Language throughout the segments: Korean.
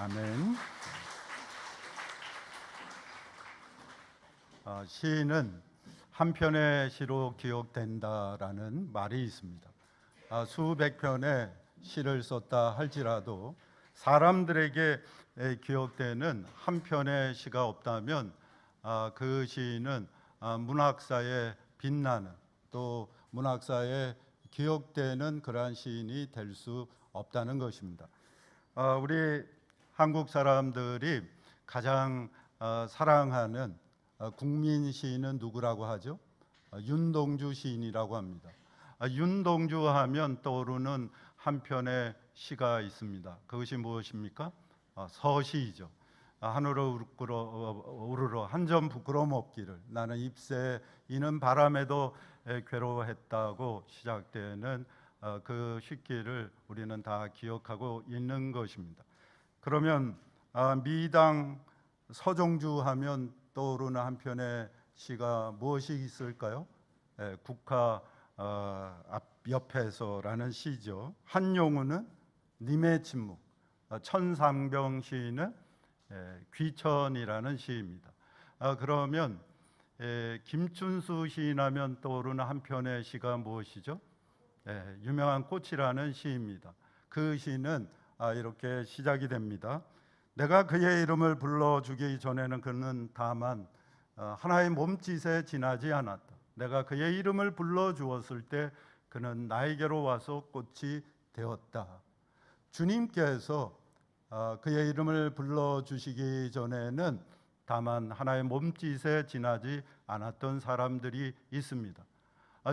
아멘. 시는 한 편의 시로 기억된다라는 말이 있습니다. 수백 편의 시를 썼다 할지라도 사람들에게 기억되는 한 편의 시가 없다면 그 시는 문학사에 빛나는, 또 문학사에 기억되는 그러한 시인이 될 수 없다는 것입니다. 우리 한국 사람들이 가장 사랑하는 국민 시인은 누구라고 하죠? 윤동주 시인이라고 합니다. 윤동주 하면 떠오르는 한 편의 시가 있습니다. 그것이 무엇입니까? 서시이죠. 하늘을 우러러 한 점 부끄럼 없기를, 나는 잎새 이는 바람에도 괴로워했다고 시작되는 그 시기를 우리는 다 기억하고 있는 것입니다. 그러면 미당 서정주 하면 떠오르는 한 편의 시가 무엇이 있을까요? 국화 앞 옆에서라는 시죠. 한용우는 님의 침묵, 천상병 시인은 귀천이라는 시입니다. 그러면 김춘수 시인하면 떠오르는 한 편의 시가 무엇이죠? 유명한 꽃이라는 시입니다. 그 시는 이렇게 시작이 됩니다. 내가 그의 이름을 불러주기 전에는 그는 다만 하나의 몸짓에 지나지 않았다. 내가 그의 이름을 불러주었을 때 그는 나에게로 와서 꽃이 되었다. 주님께서 그의 이름을 불러주시기 전에는 다만 하나의 몸짓에 지나지 않았던 사람들이 있습니다.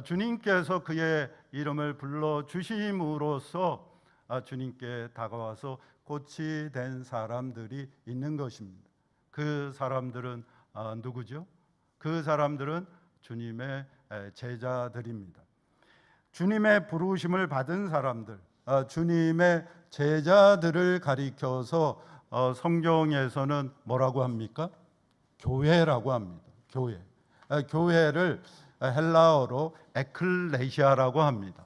주님께서 그의 이름을 불러주심으로써 주님께 다가와서 꽃이 된 사람들이 있는 것입니다. 그 사람들은 누구죠? 그 사람들은 주님의 제자들입니다. 주님의 부르심을 받은 사람들, 주님의 제자들을 가리켜서 성경에서는 뭐라고 합니까? 교회라고 합니다. 교회. 교회를 헬라어로 에클레시아라고 합니다.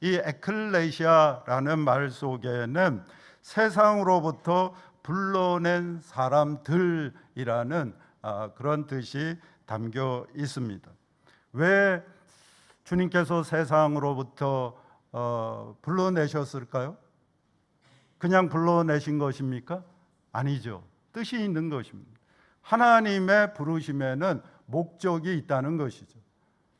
이 에클레시아라는 말 속에는 세상으로부터 불러낸 사람들이라는 그런 뜻이 담겨 있습니다. 왜 주님께서 세상으로부터 불러내셨을까요? 그냥 불러내신 것입니까? 아니죠. 뜻이 있는 것입니다. 하나님의 부르심에는 목적이 있다는 것이죠.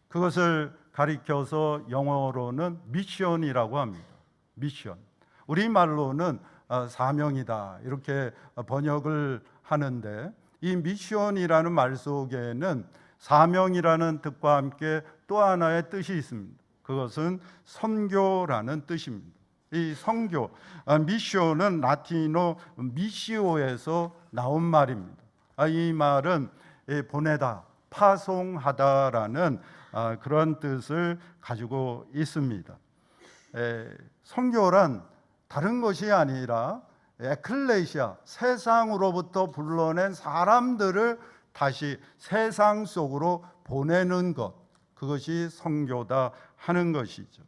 그것을 가리켜서 영어로는 미션이라고 합니다. 미션. 우리말로는 사명이다 이렇게 번역을 하는데, 이 미션이라는 말 속에는 사명이라는 뜻과 함께 또 하나의 뜻이 있습니다. 그것은 선교라는 뜻입니다. 이 선교, 미션은 라틴어 미시오에서 나온 말입니다. 이 말은 보내다, 파송하다라는 그런 뜻을 가지고 있습니다. 선교란 다른 것이 아니라 에클레시아, 세상으로부터 불러낸 사람들을 다시 세상 속으로 보내는 것, 그것이 선교다 하는 것이죠.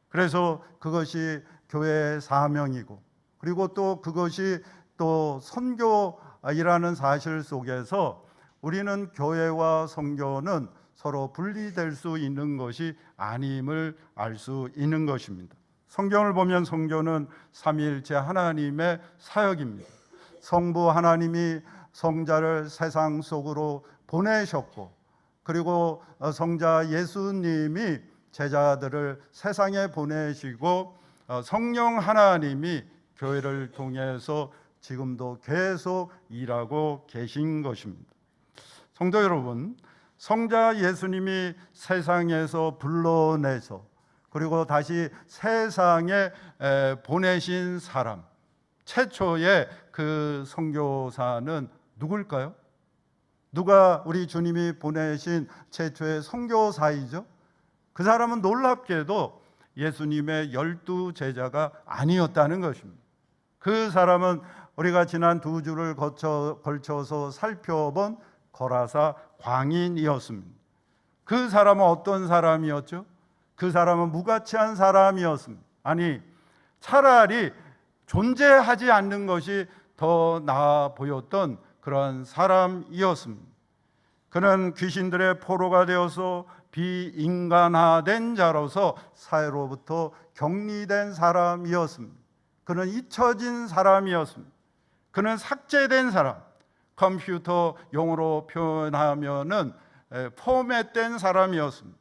그래서 그것이 교회의 사명이고, 그리고 또 그것이 또 선교이라는 사실 속에서 우리는 교회와 선교는 서로 분리될 수 있는 것이 아님을 알 수 있는 것입니다. 성경을 보면 선교는 삼위일체 하나님의 사역입니다. 성부 하나님이 성자를 세상 속으로 보내셨고, 그리고 성자 예수님이 제자들을 세상에 보내시고, 성령 하나님이 교회를 통해서 지금도 계속 일하고 계신 것입니다. 성도 여러분, 성자 예수님이 세상에서 불러내서 그리고 다시 세상에 보내신 사람, 최초의 그 선교사는 누굴까요? 누가 우리 주님이 보내신 최초의 선교사이죠? 그 사람은 놀랍게도 예수님의 12 제자가 아니었다는 것입니다. 그 사람은 우리가 지난 2주를 걸쳐서 살펴본 거라사 광인이었습니다. 그 사람은 어떤 사람이었죠? 그 사람은 무가치한 사람이었습니다. 아니, 차라리 존재하지 않는 것이 더 나아 보였던 그런 사람이었습니다. 그는 귀신들의 포로가 되어서 비인간화된 자로서 사회로부터 격리된 사람이었습니다. 그는 잊혀진 사람이었습니다. 그는 삭제된 사람, 컴퓨터 용어로 표현하면은 포맷된 사람이었습니다.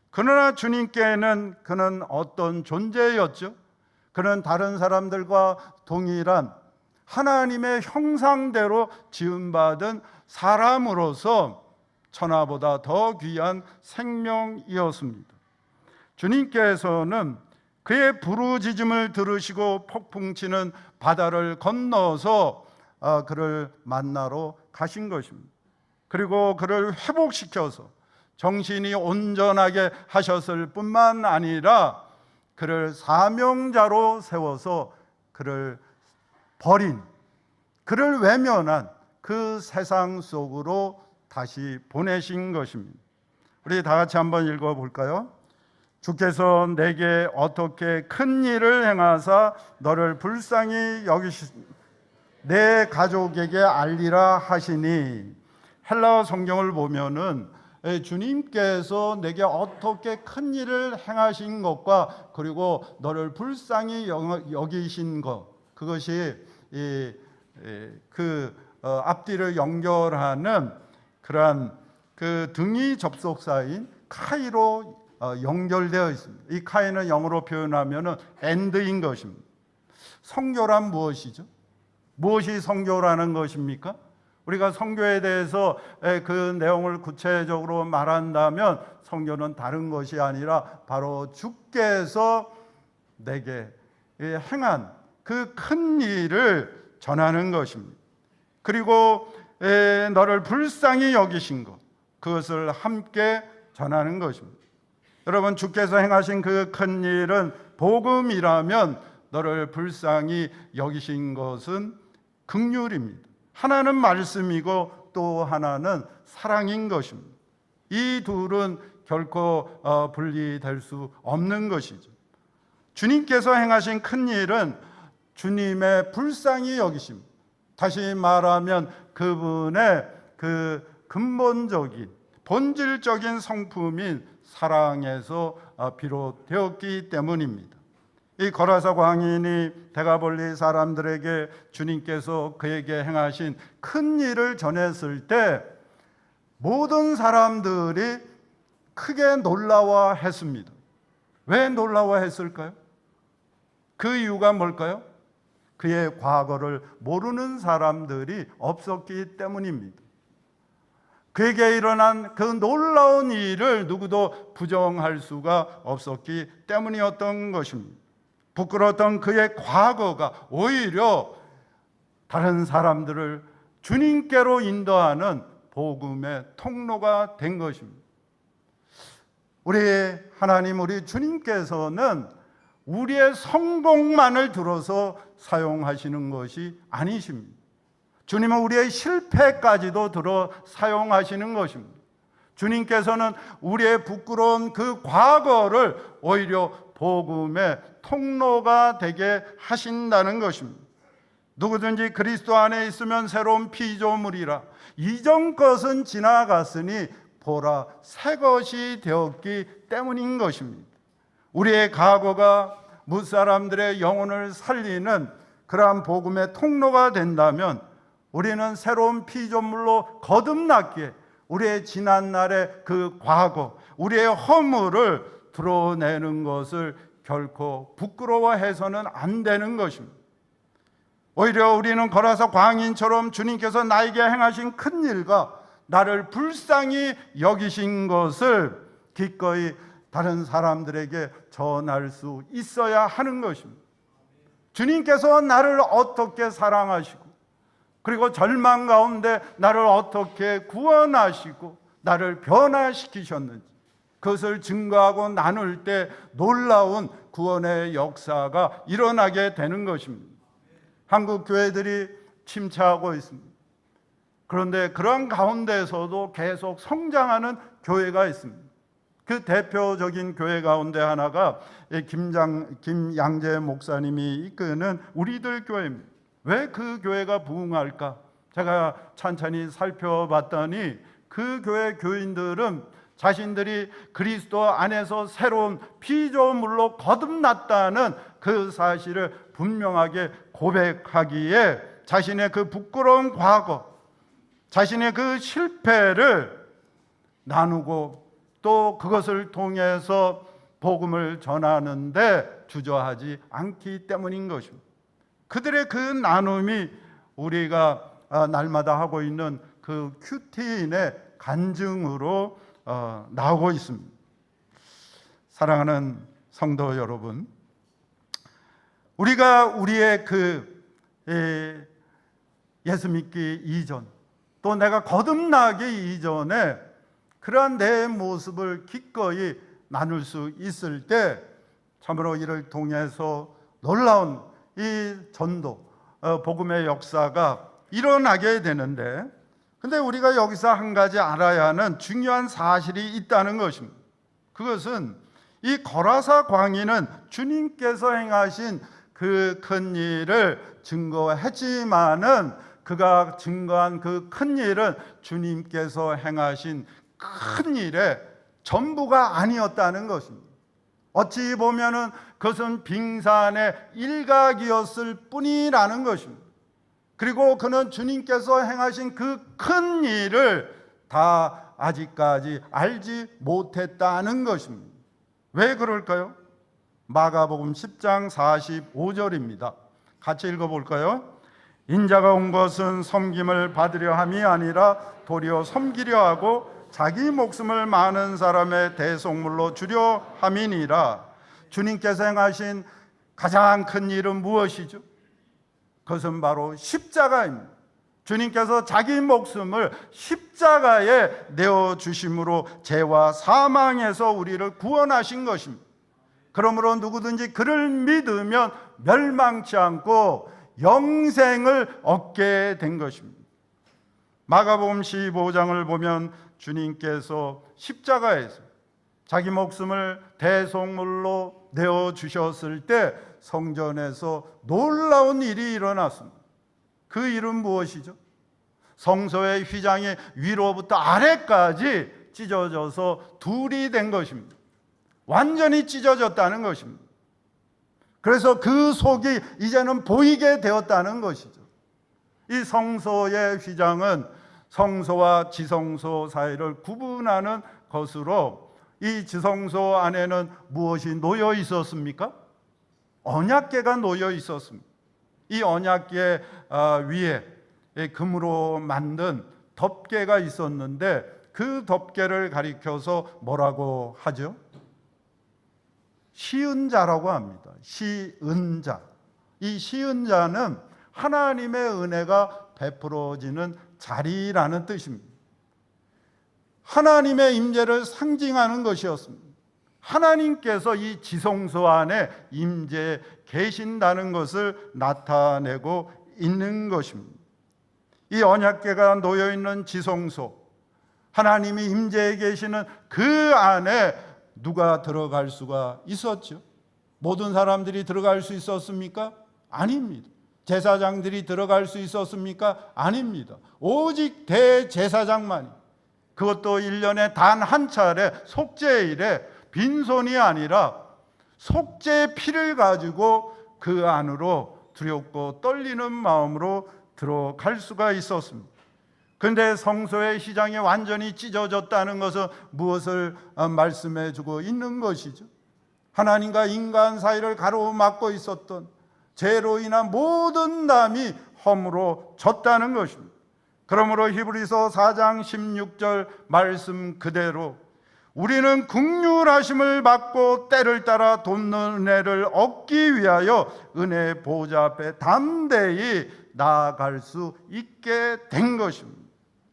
그러나 주님께는 그는 어떤 존재였죠? 그는 다른 사람들과 동일한 하나님의 형상대로 지음받은 사람으로서 천하보다 더 귀한 생명이었습니다. 주님께서는 그의 부르짖음을 들으시고 폭풍치는 바다를 건너서 그를 만나러 가신 것입니다. 그리고 그를 회복시켜서 정신이 온전하게 하셨을 뿐만 아니라 그를 사명자로 세워서 그를 버린, 그를 외면한 그 세상 속으로 다시 보내신 것입니다. 우리 다 같이 한번 읽어볼까요? 주께서 내게 어떻게 큰 일을 행하사 너를 불쌍히 여기시 내 가족에게 알리라 하시니, 헬라어 성경을 보면은 주님께서 내게 어떻게 큰 일을 행하신 것과 그리고 너를 불쌍히 여기신 것, 그것이 앞뒤를 연결하는 그러한 그 등이 접속사인 카이로 연결되어 있습니다. 이 카이는 영어로 표현하면은 end인 것입니다. 성교란 무엇이죠? 무엇이 성교라는 것입니까? 우리가 성교에 대해서 그 내용을 구체적으로 말한다면 성교는 다른 것이 아니라 바로 주께서 내게 행한 그 큰 일을 전하는 것입니다. 그리고 너를 불쌍히 여기신 것, 그것을 함께 전하는 것입니다. 여러분, 주께서 행하신 그 큰 일은 복음이라면 너를 불쌍히 여기신 것은 긍휼입니다. 하나는 말씀이고 또 하나는 사랑인 것입니다. 이 둘은 결코 분리될 수 없는 것이죠. 주님께서 행하신 큰 일은 주님의 불쌍히 여기심, 다시 말하면 그분의 그 근본적인 본질적인 성품인 사랑에서 비롯되었기 때문입니다. 이 거라사 광인이 데가볼리 사람들에게 주님께서 그에게 행하신 큰 일을 전했을 때 모든 사람들이 크게 놀라워했습니다. 왜 놀라워했을까요? 그 이유가 뭘까요? 그의 과거를 모르는 사람들이 없었기 때문입니다. 그에게 일어난 그 놀라운 일을 누구도 부정할 수가 없었기 때문이었던 것입니다. 부끄러웠던 그의 과거가 오히려 다른 사람들을 주님께로 인도하는 복음의 통로가 된 것입니다. 우리 하나님, 우리 주님께서는 우리의 성공만을 들어서 사용하시는 것이 아니십니다. 주님은 우리의 실패까지도 들어 사용하시는 것입니다. 주님께서는 우리의 부끄러운 그 과거를 오히려 복음의 통로가 되게 하신다는 것입니다. 누구든지 그리스도 안에 있으면 새로운 피조물이라, 이전 것은 지나갔으니 보라 새 것이 되었기 때문인 것입니다. 우리의 과거가 무사람들의 영혼을 살리는 그러한 복음의 통로가 된다면 우리는 새로운 피조물로 거듭났기에 우리의 지난날의 그 과거, 우리의 허물을 드러내는 것을 결코 부끄러워해서는 안 되는 것입니다. 오히려 우리는 거라사 광인처럼 주님께서 나에게 행하신 큰 일과 나를 불쌍히 여기신 것을 기꺼이 다른 사람들에게 전할 수 있어야 하는 것입니다. 주님께서 나를 어떻게 사랑하시고 그리고 절망 가운데 나를 어떻게 구원하시고 나를 변화시키셨는지 그것을 증거하고 나눌 때 놀라운 구원의 역사가 일어나게 되는 것입니다. 한국 교회들이 침체하고 있습니다. 그런데 그런 가운데서도 계속 성장하는 교회가 있습니다. 그 대표적인 교회 가운데 하나가 김양재 목사님이 이끄는 우리들 교회입니다. 왜 그 교회가 부흥할까? 제가 찬찬히 살펴봤더니 그 교회 교인들은 자신들이 그리스도 안에서 새로운 피조물로 거듭났다는 그 사실을 분명하게 고백하기에 자신의 그 부끄러운 과거, 자신의 그 실패를 나누고 또 그것을 통해서 복음을 전하는데 주저하지 않기 때문인 것입니다. 그들의 그 나눔이 우리가 날마다 하고 있는 그 큐티인의 간증으로 나오고 있습니다. 사랑하는 성도 여러분, 우리가 우리의 그 예수 믿기 이전, 또 내가 거듭나기 이전에 그러한 내 모습을 기꺼이 나눌 수 있을 때 참으로 이를 통해서 놀라운 이 전도, 복음의 역사가 일어나게 되는데, 근데 우리가 여기서 한 가지 알아야 하는 중요한 사실이 있다는 것입니다. 그것은 이 거라사 광인은 주님께서 행하신 그 큰 일을 증거했지만은 그가 증거한 그 큰 일은 주님께서 행하신 큰 일의 전부가 아니었다는 것입니다. 어찌 보면은 그것은 빙산의 일각이었을 뿐이라는 것입니다. 그리고 그는 주님께서 행하신 그 큰 일을 다 아직까지 알지 못했다는 것입니다. 왜 그럴까요? 마가복음 10장 45절입니다. 같이 읽어볼까요? 인자가 온 것은 섬김을 받으려 함이 아니라 도리어 섬기려 하고 자기 목숨을 많은 사람의 대속물로 주려 함이니라. 주님께서 행하신 가장 큰 일은 무엇이죠? 그것은 바로 십자가입니다. 주님께서 자기 목숨을 십자가에 내어주심으로 죄와 사망에서 우리를 구원하신 것입니다. 그러므로 누구든지 그를 믿으면 멸망치 않고 영생을 얻게 된 것입니다. 마가복음 15장을 보면 주님께서 십자가에서 자기 목숨을 대속물로 내어주셨을 때 성전에서 놀라운 일이 일어났습니다. 그 일은 무엇이죠? 성소의 휘장이 위로부터 아래까지 찢어져서 둘이 된 것입니다. 완전히 찢어졌다는 것입니다. 그래서 그 속이 이제는 보이게 되었다는 것이죠. 이 성소의 휘장은 성소와 지성소 사이를 구분하는 것으로, 이 지성소 안에는 무엇이 놓여 있었습니까? 언약궤가 놓여 있었습니다. 이 언약궤 위에 금으로 만든 덮개가 있었는데 그 덮개를 가리켜서 뭐라고 하죠? 시은자라고 합니다. 시은자. 이 시은자는 하나님의 은혜가 베풀어지는 자리라는 뜻입니다. 하나님의 임재를 상징하는 것이었습니다. 하나님께서 이 지성소 안에 임재해 계신다는 것을 나타내고 있는 것입니다. 이 언약궤가 놓여 있는 지성소, 하나님이 임재해 계시는 그 안에 누가 들어갈 수가 있었죠? 모든 사람들이 들어갈 수 있었습니까? 아닙니다. 제사장들이 들어갈 수 있었습니까? 아닙니다. 오직 대제사장만이, 그것도 1년에 단 한 차례 속죄일에 빈손이 아니라 속죄의 피를 가지고 그 안으로 두렵고 떨리는 마음으로 들어갈 수가 있었습니다. 그런데 성소의 휘장이 완전히 찢어졌다는 것은 무엇을 말씀해 주고 있는 것이죠? 하나님과 인간 사이를 가로막고 있었던 죄로 인한 모든 남이 허물어졌다는 것입니다. 그러므로 히브리서 4장 16절 말씀 그대로 우리는 긍휼하심을 받고 때를 따라 돕는 은혜를 얻기 위하여 은혜의 보좌 앞에 담대히 나아갈 수 있게 된 것입니다.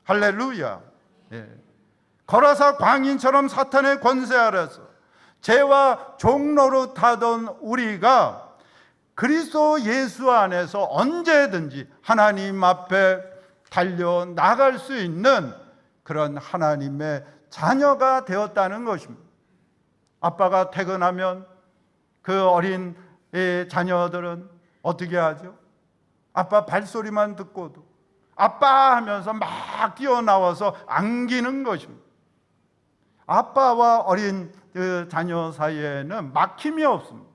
할렐루야. 예. 거라사 광인처럼 사탄의 권세 아래서 죄와 종로로 타던 우리가 그리스도 예수 안에서 언제든지 하나님 앞에 달려 나갈 수 있는 그런 하나님의 자녀가 되었다는 것입니다. 아빠가 퇴근하면 그 어린 자녀들은 어떻게 하죠? 아빠 발소리만 듣고도 아빠 하면서 막 뛰어나와서 안기는 것입니다. 아빠와 어린 그 자녀 사이에는 막힘이 없습니다.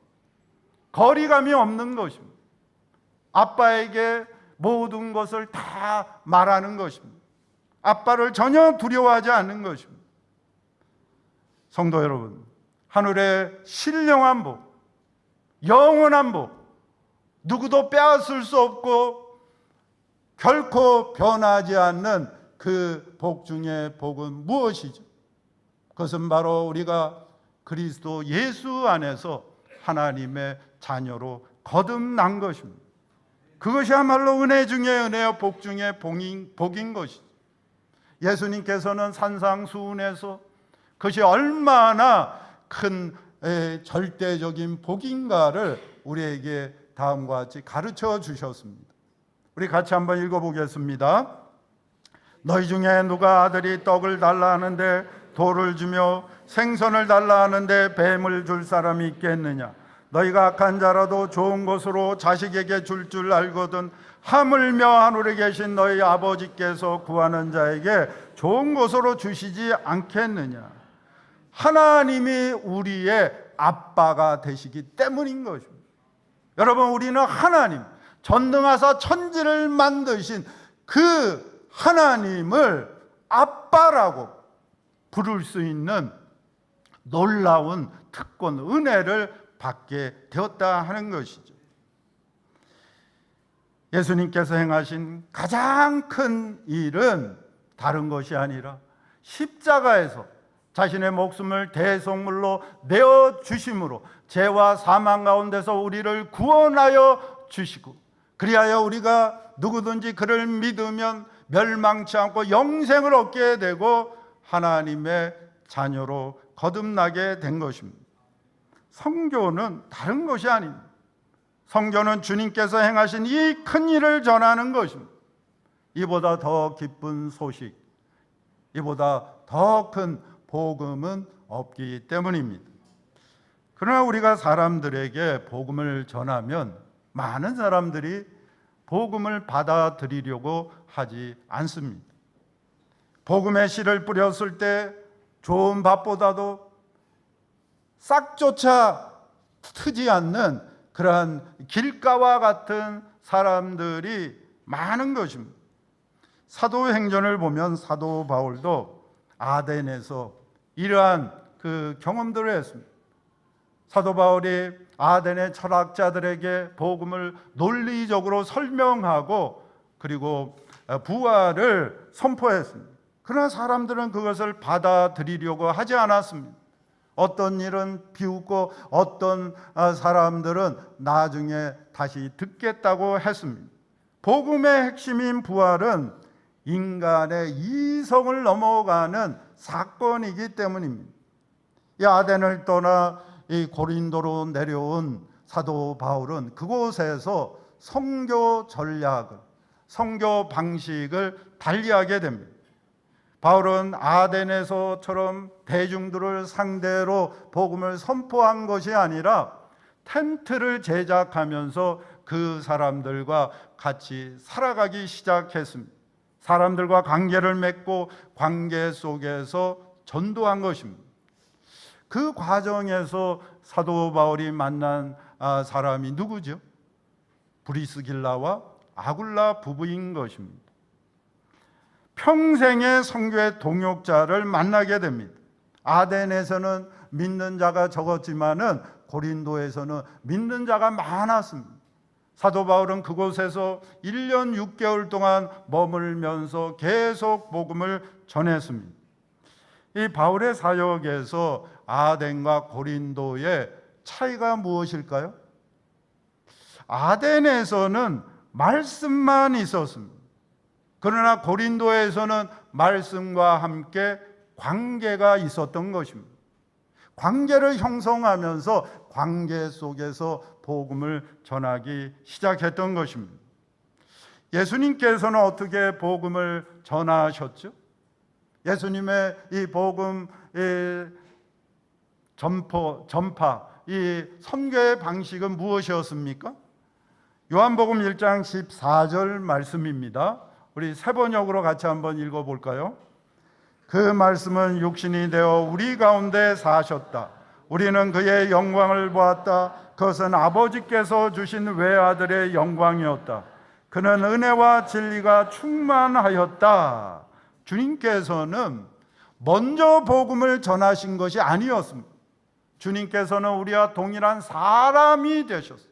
거리감이 없는 것입니다. 아빠에게 모든 것을 다 말하는 것입니다. 아빠를 전혀 두려워하지 않는 것입니다. 성도 여러분, 하늘의 신령한 복, 영원한 복, 누구도 빼앗을 수 없고 결코 변하지 않는 그 복 중에 복은 무엇이죠? 그것은 바로 우리가 그리스도 예수 안에서 하나님의 자녀로 거듭난 것입니다. 그것이야말로 은혜 중에 은혜요 복 중에 복인 것이죠. 예수님께서는 산상수훈에서 그것이 얼마나 큰 절대적인 복인가를 우리에게 다음과 같이 가르쳐 주셨습니다. 우리 같이 한번 읽어보겠습니다. 너희 중에 누가 아들이 떡을 달라 하는데 돌을 주며 생선을 달라 하는데 뱀을 줄 사람이 있겠느냐? 너희가 악한 자라도 좋은 것으로 자식에게 줄 알거든 하물며 하늘에 계신 너희 아버지께서 구하는 자에게 좋은 것으로 주시지 않겠느냐? 하나님이 우리의 아빠가 되시기 때문인 것입니다. 여러분, 우리는 하나님, 전능하사 천지를 만드신 그 하나님을 아빠라고 부를 수 있는 놀라운 특권, 은혜를 받게 되었다 하는 것이죠. 예수님께서 행하신 가장 큰 일은 다른 것이 아니라 십자가에서 자신의 목숨을 대속물로 내어주심으로 죄와 사망 가운데서 우리를 구원하여 주시고, 그리하여 우리가 누구든지 그를 믿으면 멸망치 않고 영생을 얻게 되고 하나님의 자녀로 거듭나게 된 것입니다. 성교는 다른 것이 아닙니다. 성교는 주님께서 행하신 이 큰 일을 전하는 것입니다. 이보다 더 기쁜 소식, 이보다 더 큰 복음은 없기 때문입니다. 그러나 우리가 사람들에게 복음을 전하면 많은 사람들이 복음을 받아들이려고 하지 않습니다. 복음의 씨를 뿌렸을 때 좋은 밭보다도 싹조차 트지 않는 그러한 길가와 같은 사람들이 많은 것입니다. 사도행전을 보면 사도 바울도 아덴에서 이러한 그 경험들을 했습니다. 사도 바울이 아덴의 철학자들에게 복음을 논리적으로 설명하고 그리고 부활을 선포했습니다. 그러나 사람들은 그것을 받아들이려고 하지 않았습니다. 어떤 일은 비웃고 어떤 사람들은 나중에 다시 듣겠다고 했습니다. 복음의 핵심인 부활은 인간의 이성을 넘어가는 사건이기 때문입니다. 이 아덴을 떠나 이 고린도로 내려온 사도 바울은 그곳에서 선교 전략을, 선교 방식을 달리하게 됩니다. 바울은 아덴에서처럼 대중들을 상대로 복음을 선포한 것이 아니라 텐트를 제작하면서 그 사람들과 같이 살아가기 시작했습니다. 사람들과 관계를 맺고 관계 속에서 전도한 것입니다. 그 과정에서 사도 바울이 만난 사람이 누구죠? 브리스길라와 아굴라 부부인 것입니다. 평생의 선교의 동역자를 만나게 됩니다. 아덴에서는 믿는 자가 적었지만은 고린도에서는 믿는 자가 많았습니다. 사도 바울은 그곳에서 1년 6개월 동안 머물면서 계속 복음을 전했습니다. 이 바울의 사역에서 아덴과 고린도의 차이가 무엇일까요? 아덴에서는 말씀만 있었습니다. 그러나 고린도에서는 말씀과 함께 관계가 있었던 것입니다. 관계를 형성하면서 관계 속에서 복음을 전하기 시작했던 것입니다. 예수님께서는 어떻게 복음을 전하셨죠? 예수님의 이 복음 전파, 이 선교의 방식은 무엇이었습니까? 요한복음 1장 14절 말씀입니다. 우리 세 번역으로 같이 한번 읽어볼까요? 그 말씀은 육신이 되어 우리 가운데 사셨다. 우리는 그의 영광을 보았다. 그것은 아버지께서 주신 외아들의 영광이었다. 그는 은혜와 진리가 충만하였다. 주님께서는 먼저 복음을 전하신 것이 아니었습니다. 주님께서는 우리와 동일한 사람이 되셨습니다.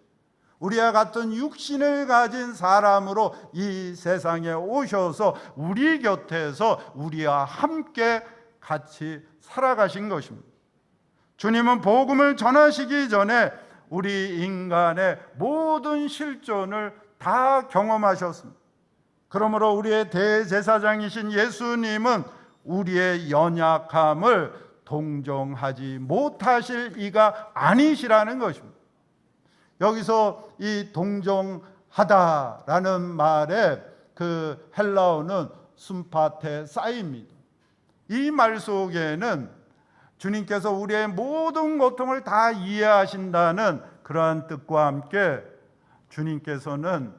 우리와 같은 육신을 가진 사람으로 이 세상에 오셔서 우리 곁에서 우리와 함께 같이 살아가신 것입니다. 주님은 복음을 전하시기 전에 우리 인간의 모든 실존을 다 경험하셨습니다. 그러므로 우리의 대제사장이신 예수님은 우리의 연약함을 동정하지 못하실 이가 아니시라는 것입니다. 여기서 이 동정하다라는 말의 그 헬라어는 숨파테사입니다. 이 말 속에는 주님께서 우리의 모든 고통을 다 이해하신다는 그러한 뜻과 함께 주님께서는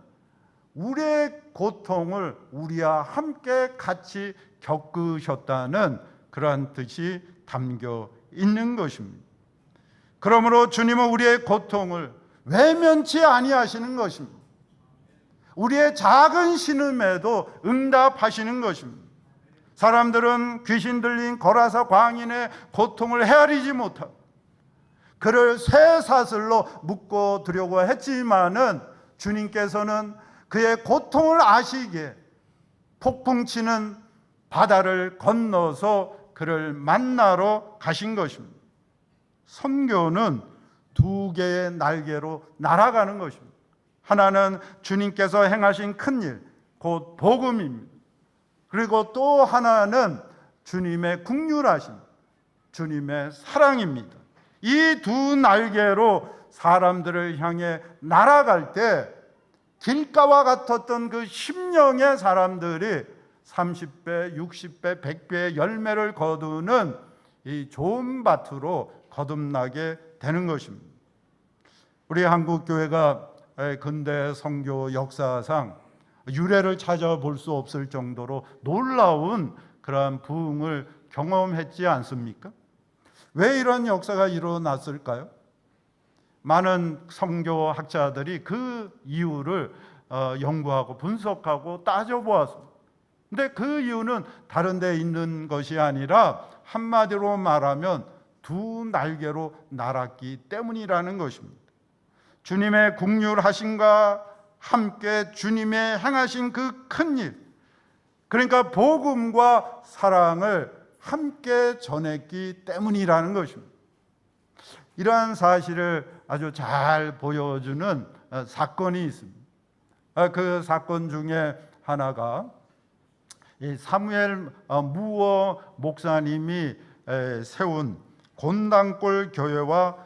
우리의 고통을 우리와 함께 같이 겪으셨다는 그러한 뜻이 담겨 있는 것입니다. 그러므로 주님은 우리의 고통을 외면치 아니하시는 것입니다. 우리의 작은 신음에도 응답하시는 것입니다. 사람들은 귀신 들린 거라사 광인의 고통을 헤아리지 못하고 그를 쇠사슬로 묶어두려고 했지만은 주님께서는 그의 고통을 아시기에 폭풍치는 바다를 건너서 그를 만나러 가신 것입니다. 선교는 두 개의 날개로 날아가는 것입니다. 하나는 주님께서 행하신 큰일, 곧 복음입니다. 그리고 또 하나는 주님의 긍휼하심, 주님의 사랑입니다. 이 두 날개로 사람들을 향해 날아갈 때 길가와 같았던 그 심령의 사람들이 30배, 60배, 100배의 열매를 거두는 이 좋은 밭으로 거듭나게 되는 것입니다. 우리 한국교회가 근대 선교 역사상 유래를 찾아볼 수 없을 정도로 놀라운 그러한 부흥을 경험했지 않습니까? 왜 이런 역사가 일어났을까요? 많은 선교학자들이 그 이유를 연구하고 분석하고 따져보았습니다. 근데 그 이유는 다른 데 있는 것이 아니라 한마디로 말하면 두 날개로 날았기 때문이라는 것입니다. 주님의 긍휼하심과 함께 주님의 행하신 그 큰일, 그러니까 복음과 사랑을 함께 전했기 때문이라는 것입니다. 이러한 사실을 아주 잘 보여주는 사건이 있습니다. 그 사건 중에 하나가 이 사무엘 무어 목사님이 세운 곤단골 교회와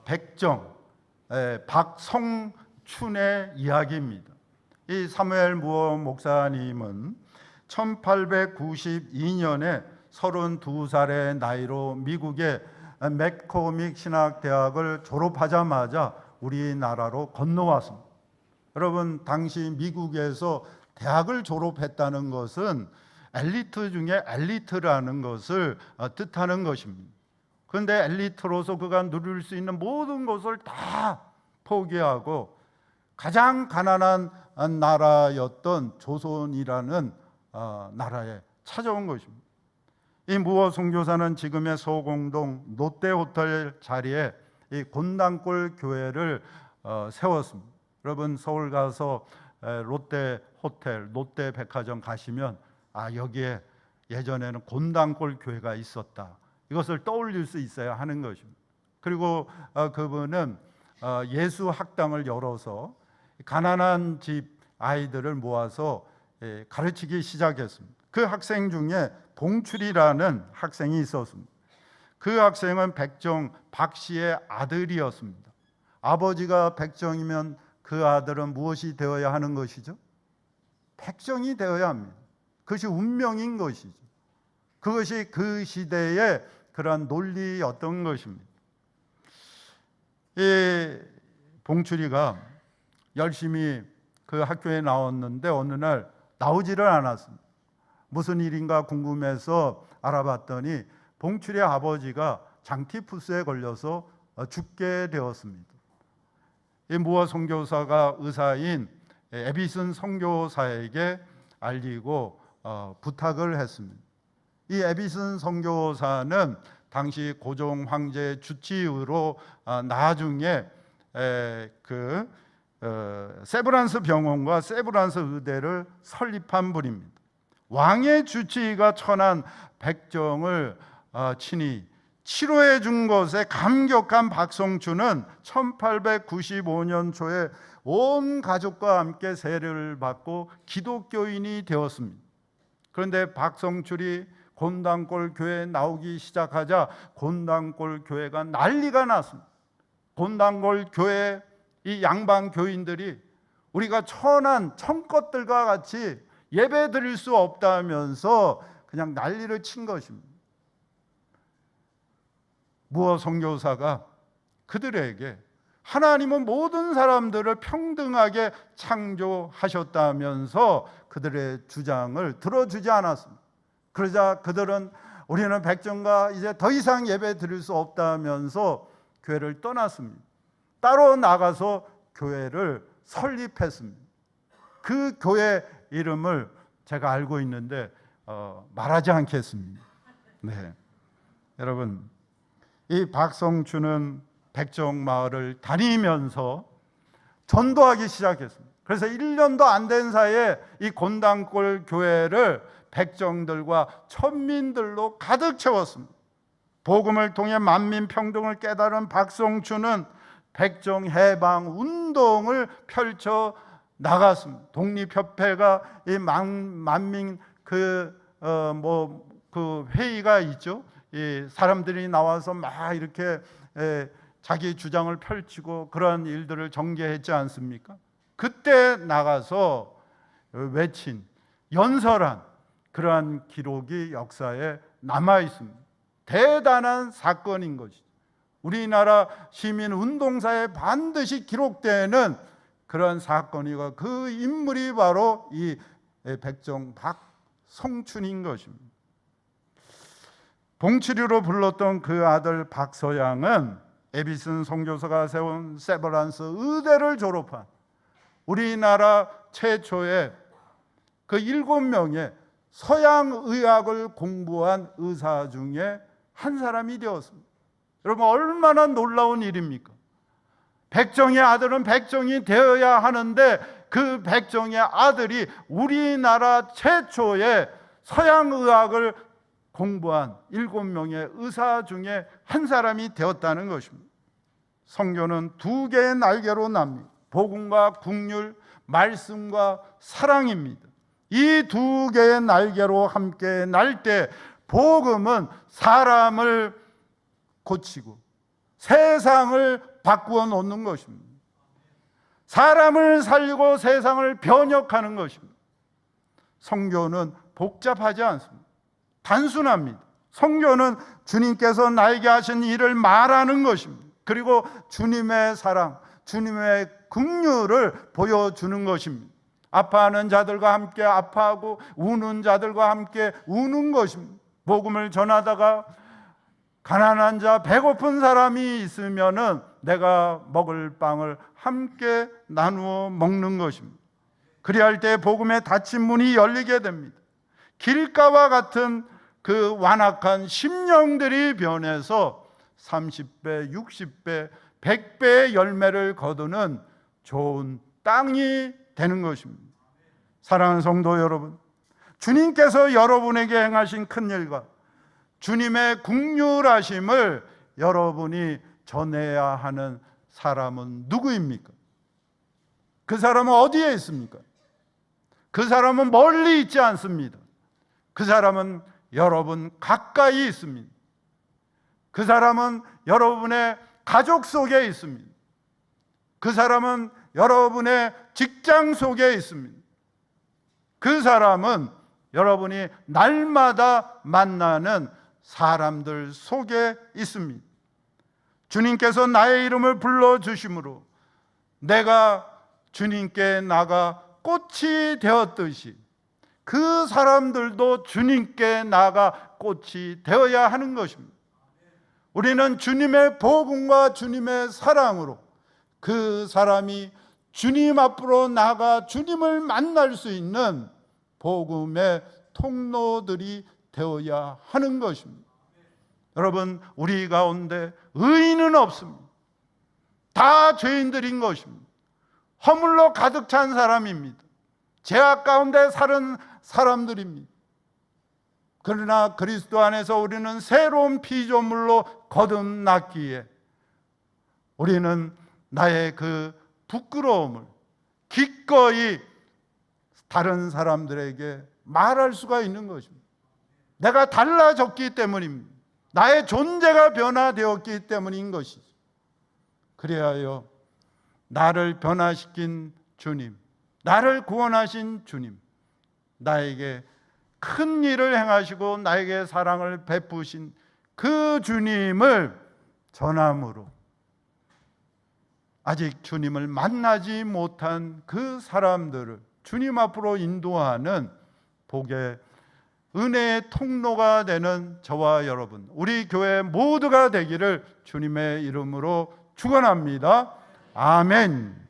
백정 박성춘의 이야기입니다. 이 사무엘 무어 목사님은 1892년에 32살의 나이로 미국의 맥코믹 신학대학을 졸업하자마자 우리나라로 건너왔습니다. 여러분, 당시 미국에서 대학을 졸업했다는 것은 엘리트 중에 엘리트라는 것을 뜻하는 것입니다. 그런데 엘리트로서 그가 누릴 수 있는 모든 것을 다 포기하고 가장 가난한 나라였던 조선이라는 나라에 찾아온 것입니다. 이 무어 선교사는 지금의 소공동 롯데호텔 자리에 이 곤단골 교회를 세웠습니다. 여러분, 서울 가서 롯데호텔, 롯데백화점 가시면 여기에 예전에는 곤단골 교회가 있었다, 이것을 떠올릴 수 있어야 하는 것입니다. 그리고 그분은 예수학당을 열어서 가난한 집 아이들을 모아서 가르치기 시작했습니다. 그 학생 중에 봉출이라는 학생이 있었습니다. 그 학생은 백정 박 씨의 아들이었습니다. 아버지가 백정이면 그 아들은 무엇이 되어야 하는 것이죠? 백정이 되어야 합니다. 그것이 운명인 것이죠. 그것이 그 시대의 그런 논리였던 것입니다. 이 봉출이가 열심히 그 학교에 나왔는데 어느 날 나오지를 않았습니다. 무슨 일인가 궁금해서 알아봤더니 봉출의 아버지가 장티푸스에 걸려서 죽게 되었습니다. 이 무어 선교사가 의사인 에비슨 선교사에게 알리고 부탁을 했습니다. 이 에비슨 선교사는 당시 고종 황제 주치의로 나중에 세브란스 병원과 세브란스 의대를 설립한 분입니다. 왕의 주치의가 천한 백정을 친히 치료해 준 것에 감격한 박성춘은 1895년 초에 온 가족과 함께 세례를 받고 기독교인이 되었습니다. 그런데 박성춘이 곤단골 교회에 나오기 시작하자 곤단골 교회가 난리가 났습니다. 곤단골 교회 이 양반 교인들이 우리가 천한 청것들과 같이 예배 드릴 수 없다면서 그냥 난리를 친 것입니다. 무어 선교사가 그들에게 하나님은 모든 사람들을 평등하게 창조하셨다면서 그들의 주장을 들어주지 않았습니다. 그러자 그들은 우리는 백정과 이제 더 이상 예배 드릴 수 없다면서 교회를 떠났습니다. 따로 나가서 교회를 설립했습니다. 그 교회 이름을 제가 알고 있는데 말하지 않겠습니다. 네, 여러분, 이 박성춘은 백정마을을 다니면서 전도하기 시작했습니다. 그래서 1년도 안 된 사이에 이 곤단골 교회를 백정들과 천민들로 가득 채웠습니다. 복음을 통해 만민 평등을 깨달은 박성춘은 백정 해방 운동을 펼쳐 나갔습니다. 독립협회가 이 만민 회의가 있죠. 이 사람들이 나와서 막 이렇게 자기 주장을 펼치고 그러한 일들을 전개했지 않습니까? 그때 나가서 외친 연설한 그러한 기록이 역사에 남아 있습니다. 대단한 사건인 것이죠. 우리나라 시민 운동사에 반드시 기록되는 그런 사건이고 그 인물이 바로 이 백정 박성춘인 것입니다. 봉치류로 불렀던 그 아들 박서양은 에비슨 선교사가 세운 세브란스 의대를 졸업한 우리나라 최초의 그 7명의 서양의학을 공부한 의사 중에 한 사람이 되었습니다. 여러분, 얼마나 놀라운 일입니까? 백정의 아들은 백정이 되어야 하는데 그 백정의 아들이 우리나라 최초의 서양의학을 공부한 7명의 의사 중에 한 사람이 되었다는 것입니다. 성교는 2개의 날개로 납니다. 복음과 긍휼, 말씀과 사랑입니다. 이 2개의 날개로 함께 날 때 복음은 사람을 고치고 세상을 바꾸어 놓는 것입니다. 사람을 살리고 세상을 변혁하는 것입니다. 성교는 복잡하지 않습니다. 단순합니다. 성교는 주님께서 나에게 하신 일을 말하는 것입니다. 그리고 주님의 사랑, 주님의 긍휼을 보여주는 것입니다. 아파하는 자들과 함께 아파하고 우는 자들과 함께 우는 것입니다. 복음을 전하다가 가난한 자, 배고픈 사람이 있으면은 내가 먹을 빵을 함께 나누어 먹는 것입니다. 그리할 때 복음의 닫힌 문이 열리게 됩니다. 길가와 같은 그 완악한 심령들이 변해서 30배, 60배, 100배의 열매를 거두는 좋은 땅이 되는 것입니다. 사랑하는 성도 여러분, 주님께서 여러분에게 행하신 큰 일과 주님의 긍휼하심을 여러분이 전해야 하는 사람은 누구입니까? 그 사람은 어디에 있습니까? 그 사람은 멀리 있지 않습니다. 그 사람은 여러분 가까이 있습니다. 그 사람은 여러분의 가족 속에 있습니다. 그 사람은 여러분의 직장 속에 있습니다. 그 사람은 여러분이 날마다 만나는 사람들 속에 있습니다. 주님께서 나의 이름을 불러주심으로 내가 주님께 나가 꽃이 되었듯이 그 사람들도 주님께 나가 꽃이 되어야 하는 것입니다. 우리는 주님의 복음과 주님의 사랑으로 그 사람이 주님 앞으로 나가 주님을 만날 수 있는 복음의 통로들이 되어야 하는 것입니다. 여러분, 우리 가운데 의인은 없습니다. 다 죄인들인 것입니다. 허물로 가득 찬 사람입니다. 죄악 가운데 사는 사람들입니다. 그러나 그리스도 안에서 우리는 새로운 피조물로 거듭났기에 우리는 나의 그 부끄러움을 기꺼이 다른 사람들에게 말할 수가 있는 것입니다. 내가 달라졌기 때문입니다. 나의 존재가 변화되었기 때문인 것이죠. 그래야요, 나를 변화시킨 주님, 나를 구원하신 주님, 나에게 큰 일을 행하시고 나에게 사랑을 베푸신 그 주님을 전함으로 아직 주님을 만나지 못한 그 사람들을 주님 앞으로 인도하는 복의 은혜의 통로가 되는 저와 여러분, 우리 교회 모두가 되기를 주님의 이름으로 축원합니다. 아멘.